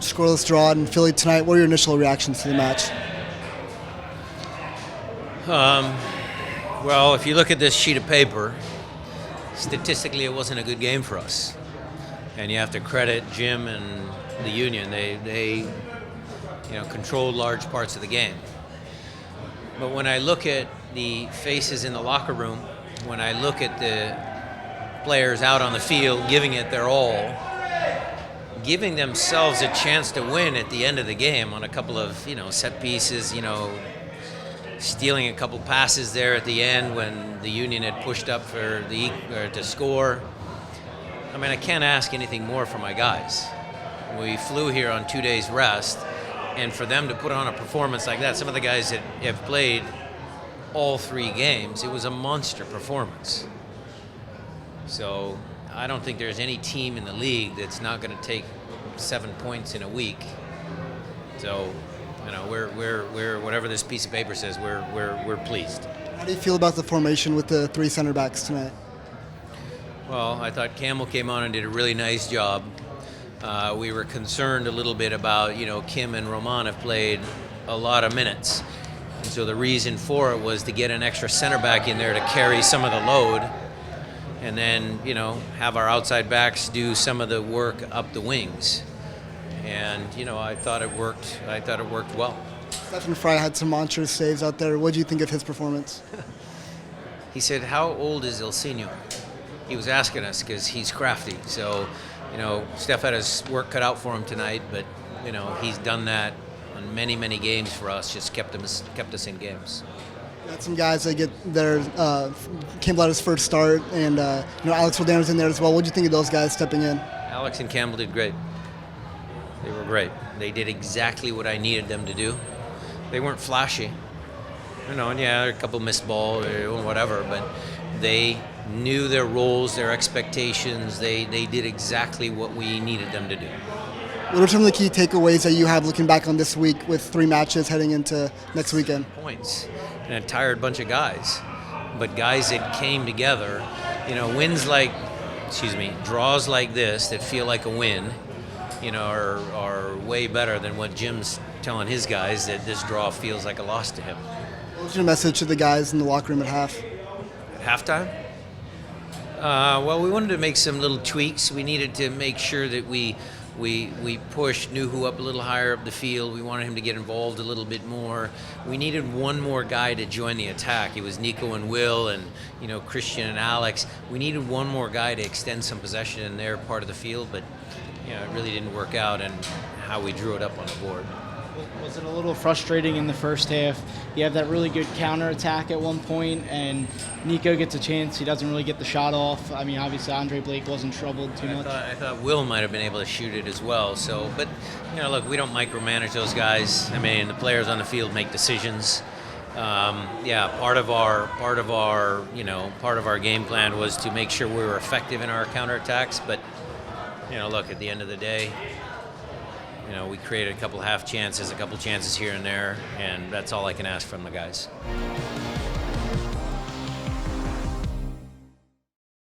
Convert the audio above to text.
Scoreless draw in Philly tonight. What are your initial reactions to the match? Well, if you look at this sheet of paper, statistically it wasn't a good game for us. And you have to credit Jim and the Union. They controlled large parts of the game. But when I look at the faces in the locker room, when I look at the players out on the field giving it their all, giving themselves a chance to win at the end of the game on a couple of, set pieces, stealing a couple passes there at the end when the Union had pushed up for to score. I mean, I can't ask anything more from my guys. We flew here on 2 days rest, and for them to put on a performance like that, some of the guys that have played all 3 games, it was a monster performance. So I don't think there's any team in the league that's not going to take 7 points in a week. So, we're whatever this piece of paper says, we're pleased. How do you feel about the formation with the 3 center backs tonight? Well, I thought Campbell came on and did a really nice job. We were concerned a little bit about, Kim and Roman have played a lot of minutes. And so the reason for it was to get an extra center back in there to carry some of the load, and then, have our outside backs do some of the work up the wings. And, I thought it worked. I thought it worked well. Stephen Fry had some monstrous saves out there. What do you think of his performance? He said, "How old is Ilsinho?" He was asking us because he's crafty. So, Steph had his work cut out for him tonight, but, he's done that on many, many games for us, just kept us in games. Got some guys that get their Campbell had his first start, and Alex Roldan in there as well. What do you think of those guys stepping in? Alex and Campbell did great. They were great. They did exactly what I needed them to do. They weren't flashy, and a couple missed balls or whatever, but they knew their roles, their expectations. They did exactly what we needed them to do. What are some of the key takeaways that you have looking back on this week with 3 matches heading into next weekend? Points and a tired bunch of guys, but guys that came together. Draws like this that feel like a win, are way better than what Jim's telling his guys that this draw feels like a loss to him. What was your message to the guys in the locker room at half? At halftime? Well, we wanted to make some little tweaks. We needed to make sure that we pushed Nuhu up a little higher up the field. We wanted him to get involved a little bit more. We needed one more guy to join the attack. It was Nico and Will and, Christian and Alex. We needed one more guy to extend some possession in their part of the field, but, it really didn't work out and how we drew it up on the board. Was it a little frustrating in the first half? You have that really good counterattack at one point, and Nico gets a chance. He doesn't really get the shot off. I mean, obviously, Andre Blake wasn't troubled too much. I thought Will might have been able to shoot it as well. So, but, look, we don't micromanage those guys. I mean, the players on the field make decisions. Part of our game plan was to make sure we were effective in our counterattacks. But, look, at the end of the day, we created a couple half chances, a couple chances here and there, and that's all I can ask from the guys.